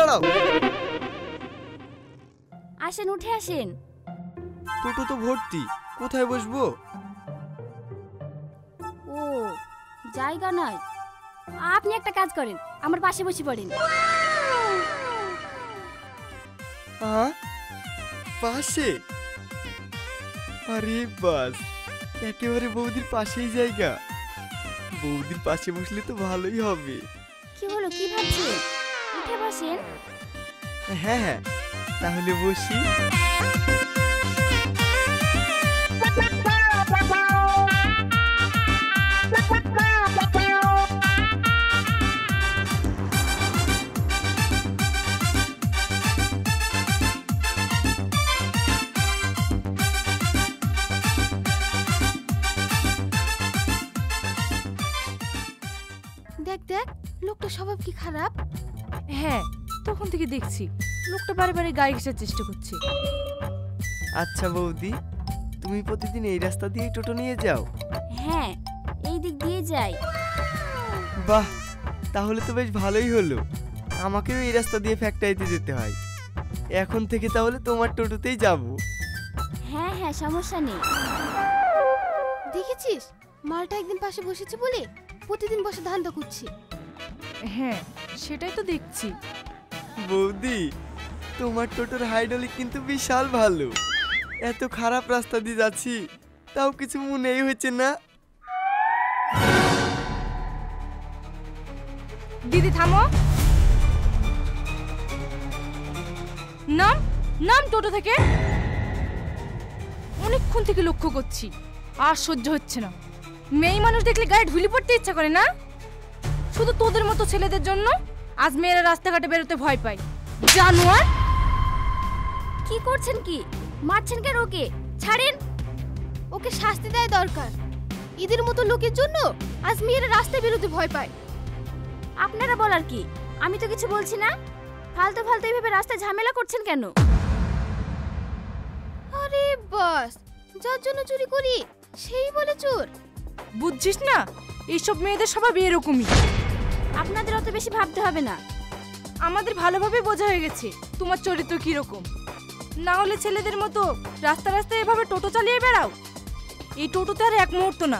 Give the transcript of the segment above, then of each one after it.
দাঁড়াও। আসেন, উঠে আসেন। টোটো তো ভর্তি, কোথায় বসবো? ও, জায়গা নাই। আপনি একটা কাজ করেন, আমার পাশে বসে পড়েন। পাশে? আরে বাস, একেবারে বৌদির পাশেই জায়গা। বৌদির পাশে বসলে তো ভালোই হবে। কি হলো, কি ভাবছেন? উঠে বসেন। হ্যাঁ হ্যাঁ, তাহলে বসি। দেখ দেখ, লোকটা স্বভাব কি খারাপ। হ্যাঁ, তখন থেকে দেখছি লোকটা বারে বারে গায়ে ঘেঁষার চেষ্টা করছে। আচ্ছা বৌদি, তুমি প্রতিদিন এই রাস্তা দিয়ে টোটো নিয়ে যাও? হ্যাঁ, এই দিক দিয়ে যাই। বাহ, তাহলে তো বেশ ভালোই হলো। আমাকেও এই রাস্তা দিয়ে ফ্যাক্টরিতে যেতে হয়। এখন থেকে তাহলে তোমার টোটোতেই যাব। হ্যাঁ হ্যাঁ, সমস্যা নেই। দেখেছিস, মালটা একদিন পাশে বসেছে বলে প্রতিদিন বসে ধান্দা করছে। হ্যাঁ, সেটাই তো দেখছি। বৌদি, তোমার টোটোর হাইড্রোলিক কিন্তু বিশাল ভালো। এত খারাপ রাস্তা দিয়ে যাচ্ছি, তাও কিছু মনেই হচ্ছে না। দিদি থামো। নাম নাম টোটো থেকে। অনেকক্ষণ থেকে লক্ষ্য করছি, আর সহ্য হচ্ছে না। মেয়ে মানুষ দেখলে গায়ে ঢুলি পড়তে ইচ্ছা করে না? শুধু তোদের মতো ছেলেদের জন্য আজ মেয়েরা রাস্তাঘাটে বেরোতে ভয় পায়। জানোয়ার! কি করছেন, কি মারছেন কেন ওকে? ছাড়েন। ওকে শাস্তি দেয় দরকার। এদের মতো লোকের জন্য আজ মেয়েরা রাস্তায় বেরোতে ভয় পায়। আপনারা বলার কি? আমি তো কিছু বলছি না। ফালতু ফালতু এইভাবে রাস্তায় ঝামেলা করছেন কেন? আরে বাস, যার জন্য চুরি করি সেই বলে চোর। বুঝছিস না, এইসব মেয়েদের স্বভাব এরকমই। আপনাদের অত বেশি ভাবতে হবে না। আমাদের ভালোভাবে বোঝা হয়ে গেছে তোমার চরিত্র কিরকম। না হলে ছেলেদের মতো রাস্তা রাস্তায় এভাবে টোটো চালিয়ে বেড়াও। এই টোটোতে আর এক মুহূর্ত না।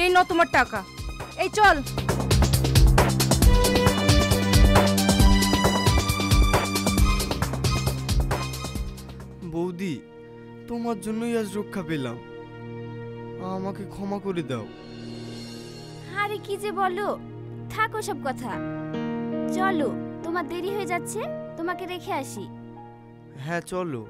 এই ন তোমার টাকা, এই চল। বৌদি, তোমার জন্যই আজ রক্ষা পেলাম। আমাকে ক্ষমা করে দাও। আরে কি যে বলো, থাকো সব কথা। চলো, তোমার দেরি হয়ে যাচ্ছে, তোমাকে রেখে আসি। হ্যাঁ চলো।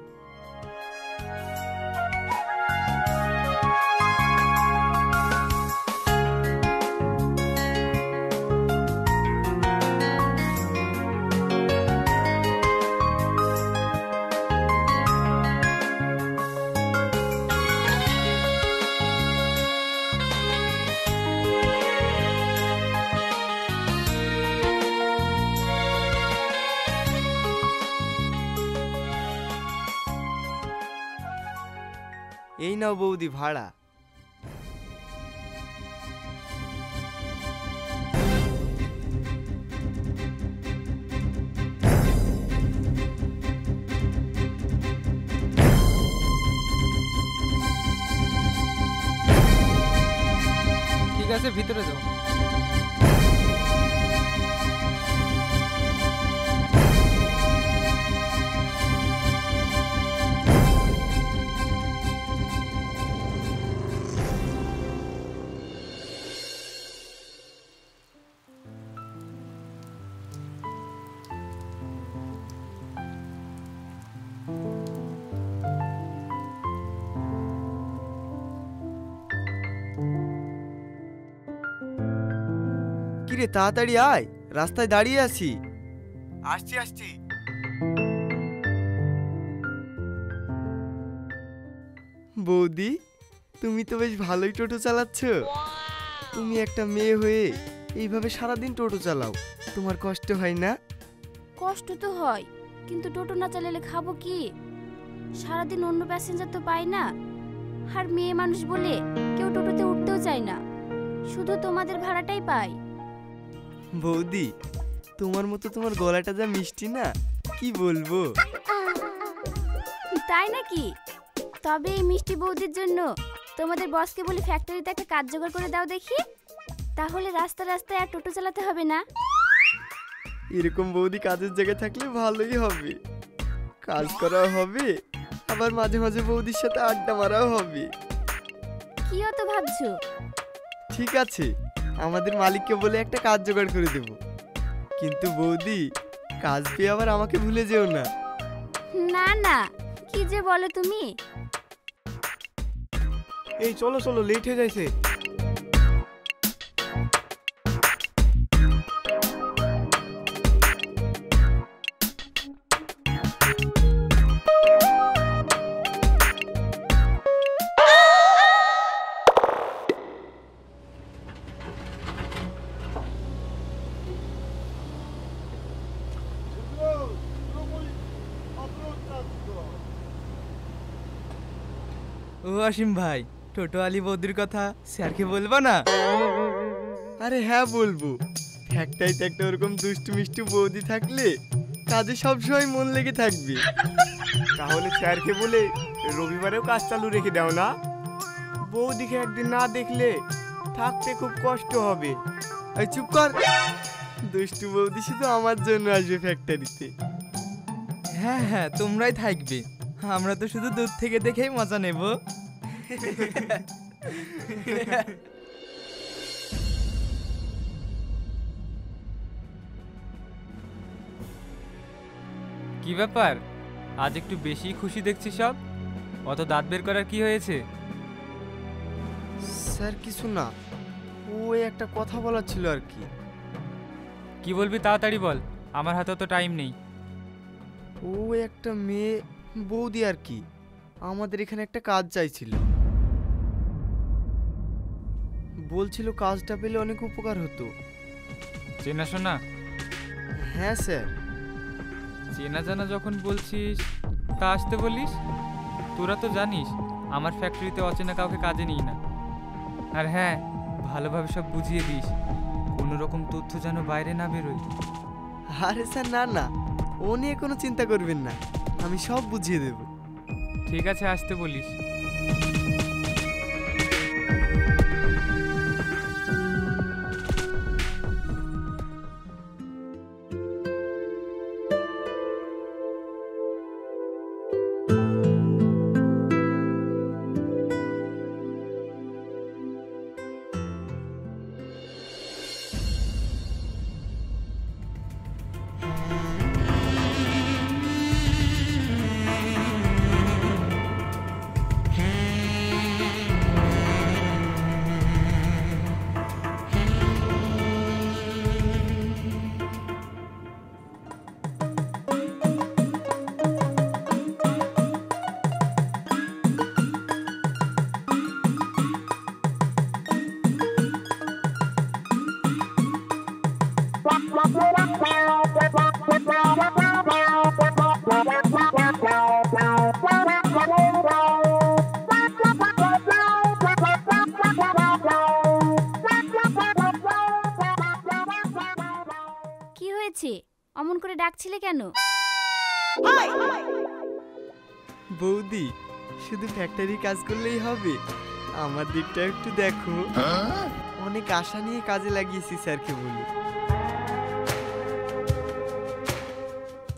এই নাও বৌদি ভাড়া। ঠিক আছে, ভিতরে যাও। কিরে, তাড়াতাড়ি আয়, রাস্তায় দাঁড়িয়ে আছি। আসছি আসছি। বৌদি, তুমি তো বেশ ভালোই টোটো চালাচ্ছ। তুমি একটা মেয়ে হয়ে এইভাবে সারাদিন টোটো চালাও, তোমার কষ্ট হয় না? কষ্ট তো হয়, কিন্তু টোটো না চালালে খাবো কি? সারাদিন অন্য প্যাসেঞ্জার তো পাই না। আর মেয়ে মানুষ বলে কেউ টোটোতে উঠতেও চায় না, শুধু তোমাদের ভাড়াটাই পাই। বৌদি, তোমার মতো তোমার গলাটা যা মিষ্টি না, কি বলবো। তাই নাকি? তবে এই মিষ্টি বৌদির জন্য তোমাদের বসকে বলি ফ্যাক্টরিতে একটা কাজ জোগাড় করে দাও দেখি, তাহলে রাস্তায় আর টোটো চালাতে হবে না। এরকম বৌদি কাজের জায়গায় থাকলে ভালোই হবে, কাজ করাও হবে, আবার মাঝে মাঝে বৌদির সাথে আড্ডা মারাও হবে। কি অত ভাবছো? ঠিক আছে, আমাদের মালিককে বলে একটা কাজ জোগাড় করে দেব, কিন্তু বৌদি কাজ পেয়ে আবার আমাকে ভুলে যেও না। না না, কি যে বলো তুমি। এই চলো চলো, লেট হয়ে যাইছে। ও অসীম ভাই, টোটো আলী বৌদির কথা স্যারকে বলবো না? আরে হ্যাঁ বলবো, ফ্যাক্টরিতে একটা ওরকম দুষ্টু মিষ্টি বৌদি থাকলে কাজে সবসময় মন লেগে থাকবে। তাহলে স্যারকে বলে রবিবারেও কাজ চালু রেখে দাও না, বৌদিকে একদিন না দেখলে থাকতে খুব কষ্ট হবে। এই চুপ কর, দুষ্টু বৌদি শুধু আমার জন্য আসবে ফ্যাক্টরিতে। হ্যাঁ হ্যাঁ, তোমরাই থাকবে, আমরা তো শুধু দূর থেকে দেখেই মজা নেব। কি ব্যাপার, আজ একটু বেশি খুশি দেখছি সব? অত দাঁত বের করার কি হয়েছে? স্যার কিছু না, ওই একটা কথা বলার ছিল আর কি। কি বলবি তাড়াতাড়ি বল, আমার হাতে তো টাইম নেই। ওই একটা মেয়ে বৌদি আর কি আমাদের এখানে একটা কাজ চাইছিল, বলছিল কাজটা পেলে অনেক উপকার হতো। চেনাশোনা? হ্যাঁ স্যার। চেনা জানা যখন বলছিস তা আসতে বলিস। তোরা তো জানিস আমার ফ্যাক্টরিতে অচেনা কাউকে কাজে নিই না। আর হ্যাঁ, ভালোভাবে সব বুঝিয়ে দিস, কোনো রকম তথ্য যেন বাইরে না বেরোয়। আরে স্যার না না, ও নিয়ে কোনো চিন্তা করবেন না, আমি সব বুঝিয়ে দেব। ঠিক আছে, আসতে বলিস। কি হয়েছে, অমন করে ডাকছিলে কেন? বৌদি শুধু ফ্যাক্টরি কাজ করলেই হবে, আমার দিকটা একটু দেখো। অনেক আশা নিয়ে কাজে লাগিয়েছি স্যারকে বলি।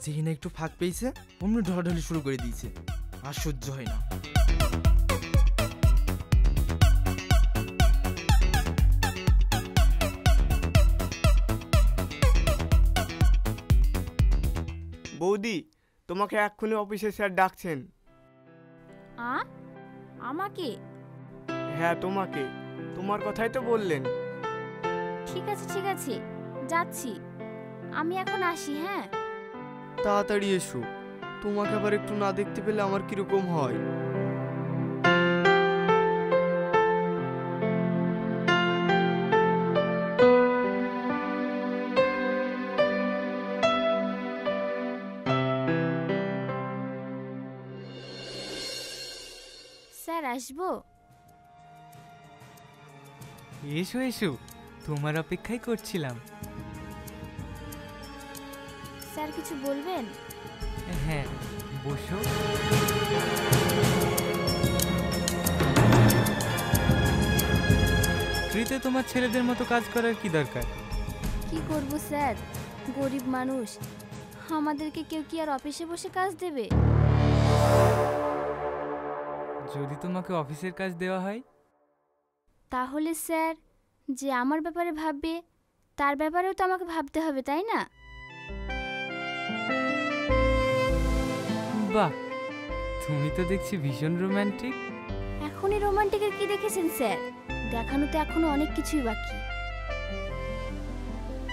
যেখানে একটু ফাঁক পেয়েছে অমনি ঢলাঢলি শুরু করে দিয়েছে, আর সহ্য হয় না। বৌদি, তোমাকে এক্ষুনি অফিসে স্যার ডাকছেন। আমাকে? হ্যাঁ তোমাকে, তোমার কথাই তো বললেন। ঠিক আছে, যাচ্ছি। আমি এখন আসি। হ্যাঁ, তাড়াতাড়ি এসো, তোমাকে আবার একটু না দেখতে পেলে আমার কিরকম হয়। স্যার আসবো? এসো এসো, তোমার অপেক্ষাই করছিলাম। স্যার কিছু বলবেন? হ্যাঁ, বসো। ফ্রিতে তোমার ছেলেদের মতো কাজ করার কি দরকার? কি করব স্যার, গরিব মানুষ, আমাদেরকে কেউ কি আর অফিসে বসে কাজ দেবে? যদি তোমাকে অফিসের কাজ দেওয়া হয়? তাহলে স্যার, যে আমার ব্যাপারে ভাববে তার ব্যাপারেও তো আমাকে ভাবতে হবে, তাই না? বাহ, তুমি তো দেখছি ভীষণ রোমান্টিক। এখনই রোমান্টিকের কি দেখেছেন স্যার? দেখানো তো এখনো অনেক কিছুই বাকি।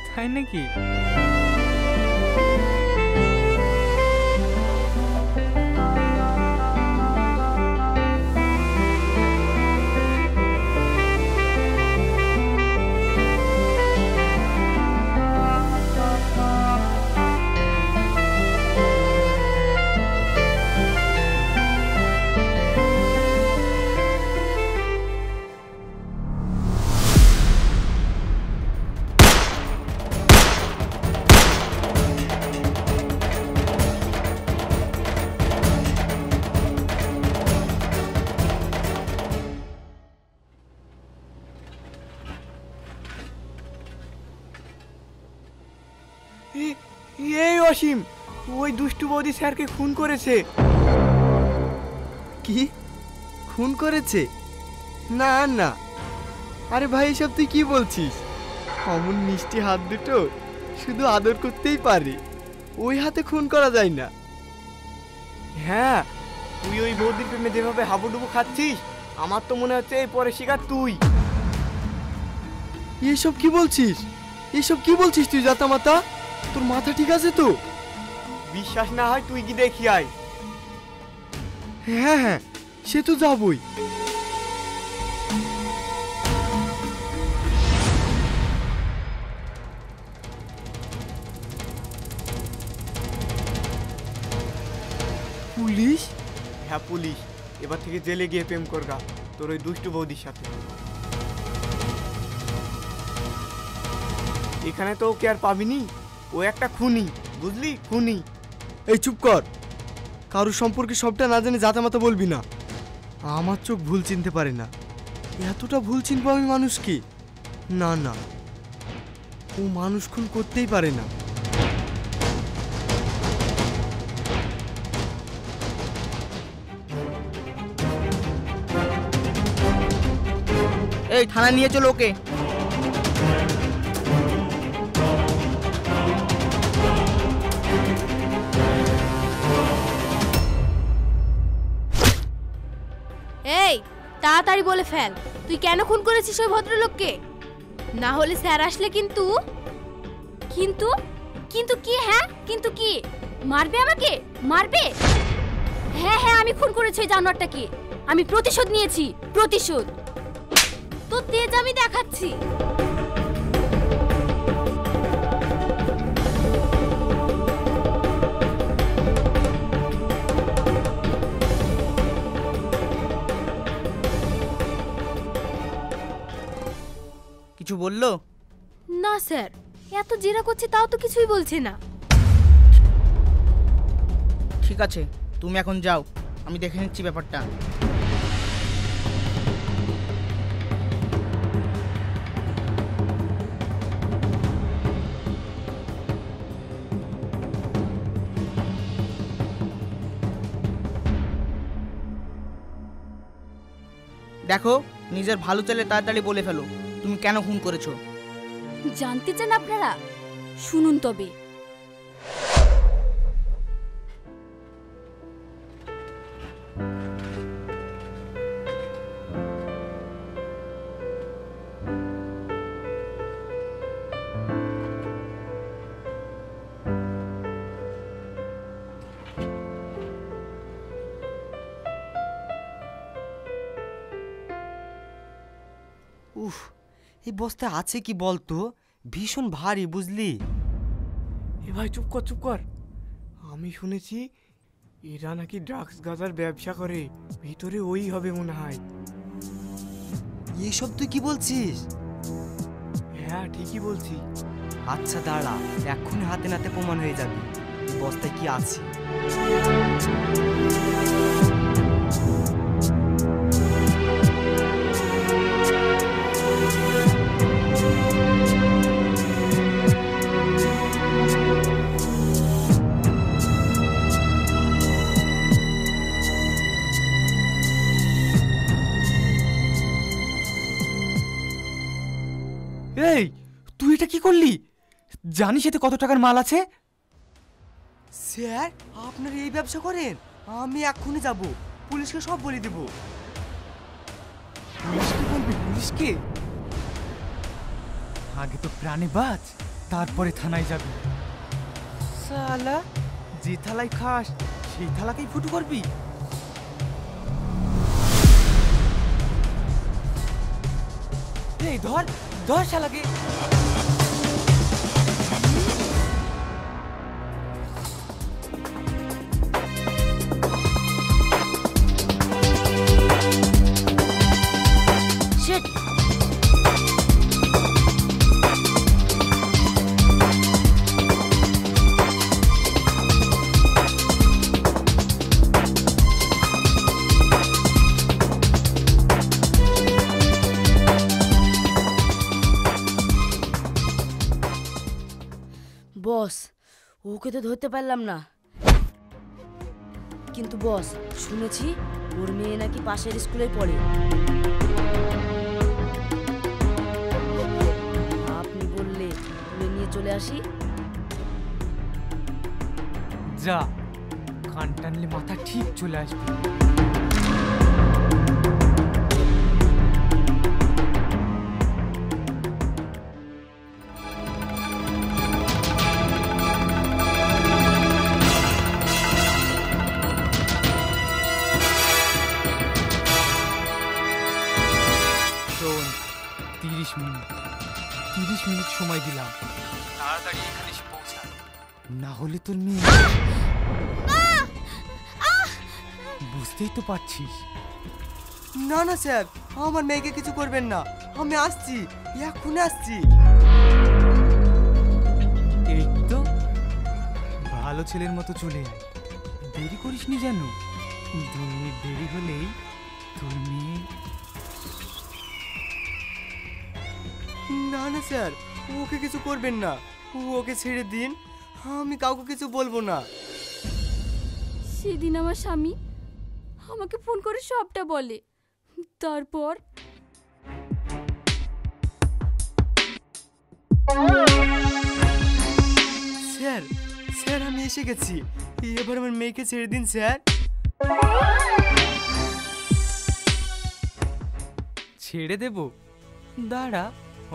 তাই নাকি? এই অসীম, ওই দুষ্টু বৌদি স্যারকে খুন করেছে। কি খুন করেছে? না না, আরে ভাই এসব তুই কি বলছিস? অমন মিষ্টি হাত দুটো শুধু আদর করতেই পারে, ওই হাতে খুন করা যায় না। হ্যাঁ, তুই ওই বৌদির প্রেমে যেভাবে হাবুডুবু খাচ্ছিস, আমার তো মনে হচ্ছে এই পরে শিকার তুই। এসব কি বলছিস? এসব কি বলছিস তুই জাতামাতা? তোর মাথা ঠিক আছে তো? বিশ্বাস না হয় তুই কি দেখি আয়। হ্যাঁ হ্যাঁ, সে তো যাবই। পুলিশ? হ্যাঁ পুলিশ, এবার থেকে জেলে গিয়ে প্রেম করগা তোর ওই দুষ্টু বৌদির সাথে। এখানে তো ওকে আর পাবিনি, ও একটা খুনি, বুঝলি? খুনি। এই চুপ কর, কারোর সম্পর্কে সবটা না জেনে জাতামাতা বলবি না। আমার চোখ ভুল চিনতে পারে না, এতটা ভুল চিনবো আমি মানুষকে? না না, ও মানুষ খুন করতেই পারে না। এই থানা নিয়ে চলো ওকে। এই তাড়াতাড়ি বলে ফেল, তুই কেন খুন করেছিস ওই ভদ্রলোককে? না হলে স্যার আসলে কিন্তু। কিন্তু কিন্তু কি? হ্যাঁ কিন্তু কি? মারবে আমাকে? মারবে? হ্যাঁ হ্যাঁ, আমি খুন করেছি ওই জানোয়ারটাকে। আমি প্রতিশোধ নিয়েছি, প্রতিশোধ। তোর তেজ আমি দেখাচ্ছি। কিছু বললো? না স্যার, এত জেরা করছে তাও তো কিছুই বলছে না। ঠিক আছে, তুমি এখন যাও, আমি দেখে নিচ্ছি ব্যাপারটা। দেখো, নিজের ভালো চাইলে তাড়াতাড়ি বলে ফেলো তুমি কেন খুন করেছো। জানতে চান আপনারা? শুনুন তবে। উফ, এই বস্তা আছে কি বলতো? ভীষণ ভারী, বুঝলি? এ ভাই চুপ কর চুপ কর, আমি শুনেছি এরা নাকি ড্রাগস গাঁজার ব্যবসা করে, ভিতরে ওই হবে মনে হয়। এসব তুই কি বলছিস? হ্যাঁ ঠিকই বলছি। আচ্ছা দাঁড়া, এক্ষুনি হাতে নাতে প্রমাণ হয়ে যাবে বস্তায় কি আছে। এই তুই এটা কি করলি? জানিস এতে কত টাকার মাল আছে? স্যার, আপনারা এই ব্যবসা করেন? আমি এক্ষুনি যাব, পুলিশকে সব বলে দেব। পুলিশকে বলবি? পুলিশকে? আগে তো প্রাণে বাঁচ, তারপরে থানায় যাবি। শালা, যে থালায় খাস সেই থালাকেই ফুটো করবি? এই ধর ধর শালাকে। শিট! বস, ওকে তো ধরতে পারলাম না, কিন্তু বস শুনেছি ওর মেয়ে নাকি পাশের স্কুলে পড়ে। আপনি বললে তুলে নিয়ে চলে আসি। যা, কান টানলে মাথা ঠিক চলে আসবে। শোন, 30 মিনিট সময় দিলাম, তাড়াতাড়ি এখানে এসে পৌঁছা, না হলে তোর মেয়ে। বুঝতেই তো পারছিস। না না স্যার, আমার মেয়েকে কিছু করবেন না, আমি আসছি, এক্ষুনি আসছি। এই তো ভালো ছেলের মতো চলে আয়, দেরি করিসনি যেন। 2 মিনিট দেরি হলেই তোর মেয়ে। না না স্যার, ওকে কিছু করবেন না, ওকে ছেড়ে দিন, আমি কাউকে কিছু বলবো না। সেদিন আমার স্বামী আমাকে ফোন করে সবটা বলে, তারপর স্যার, স্যার আমি এসে গেছি, এবার আমার মেয়েকে ছেড়ে দিন স্যার। ছেড়ে দেব? দাঁড়া,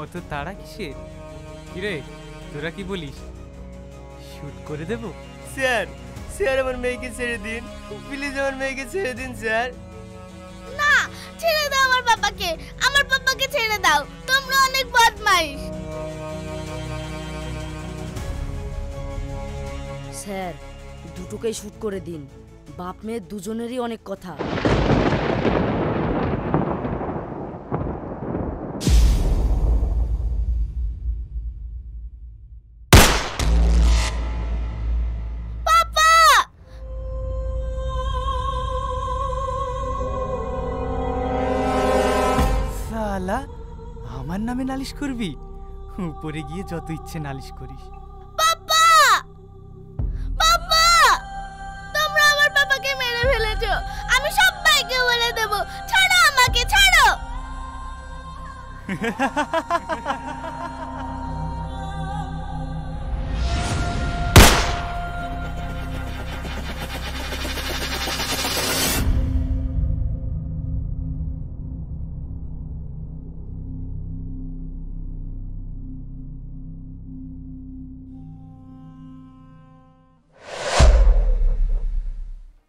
অত তাড়া কিসের? কিরে, তোরা কি বলিস? শুট করে দেব? স্যার, স্যার আমার মেয়েকে ছেড়ে দিন, প্লিজ আমার মেয়েকে ছেড়ে দিন স্যার। না, ছেড়ে দাও আমার পাপাকে, আমার পাপাকে ছেড়ে দাও, তোমরা অনেক বদমাইশ। স্যার, দুটোকেই শুট করে দিন, বাপ মেয়ে দুজনেরই অনেক কথা। শালা, আমার নামে নালিশ করবি? উপরে গিয়ে যত ইচ্ছে নালিশ করিস। পাপা! পাপা! তোমরা আমার পাপাকে মেরে ফেলেছো, আমি সবাইকে বলে দেব। ছাড়ো আমাকে, ছাড়ো!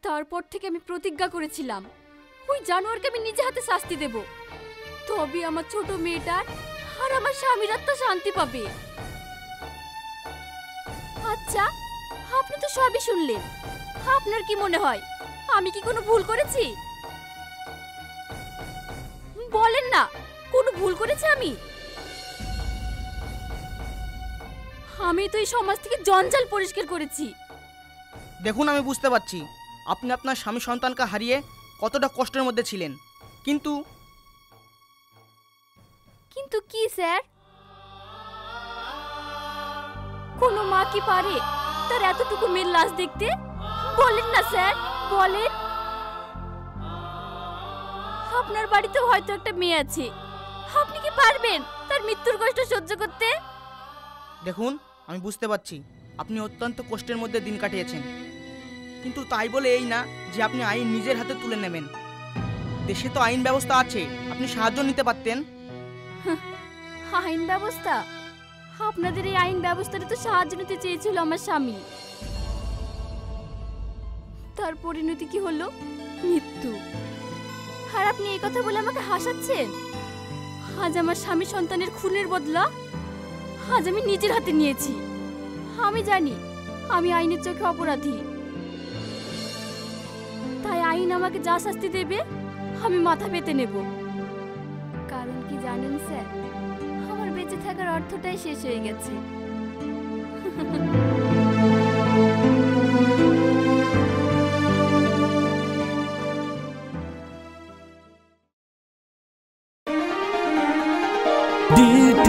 তারপর থেকে আমি প্রতিজ্ঞা করেছিলাম ওই জানোয়ারকে আমি নিজে হাতে শাস্তি দেব, তবে আমার ছোট মেয়েটার আর আমার স্বামীর আত্মা শান্তি পাবে। আচ্ছা, আপনি তো সবই শুনলেন, আপনার কি মনে হয় আমি কি কোনো ভুল করেছি? বলেন না, কোনো ভুল করেছি আমি? আমি তো এই সমাজ থেকে জঞ্জাল পরিষ্কার করেছি। দেখুন, আমি বুঝতে পারছি আপনি আপনার স্বামী সন্তানকে হারিয়ে কতটা কষ্টের মধ্যে ছিলেন, কিন্তু কিন্তু কি স্যার? কোনো মা কি পারে তার এতটুকু মেয়ের লাশ দেখতে? বলেন না স্যার, বলেন। আপনার বাড়িতে হয়তো একটা মেয়ে আছে, আপনি কি পারবেন তার মৃত্যুর কষ্ট সহ্য করতে? দেখুন, আমি বুঝতে পারছি আপনি অত্যন্ত কষ্টের মধ্যে দিন কাটিয়েছেন, কিন্তু তাই বলে এই না যে আপনি আইন নিজের হাতে তুলে নেবেন। দেশে তো আইন ব্যবস্থা আছে, আপনি সাহায্য নিতে পারতেন। আইন ব্যবস্থা? আপনাদের এই আইন ব্যবস্থাটা তো সাহায্য নিতে চেয়েছিল আমার স্বামী, তার পরিণতি কি হলো? মৃত্যু। আর আপনি এই কথা বলে আমাকে হাসাচ্ছেন? আজ আমার স্বামী সন্তানের খুনের বদলা আজ আমি নিজের হাতে নিয়েছি। আমি জানি আমি আইনের চোখে অপরাধী, তাই আইন আমাকে যা শাস্তি দেবে আমি মাথা পেতে নেব। কারণ কি জানেন স্যার, আমার বেঁচে থাকার অর্থটাই শেষ হয়ে গেছে। DT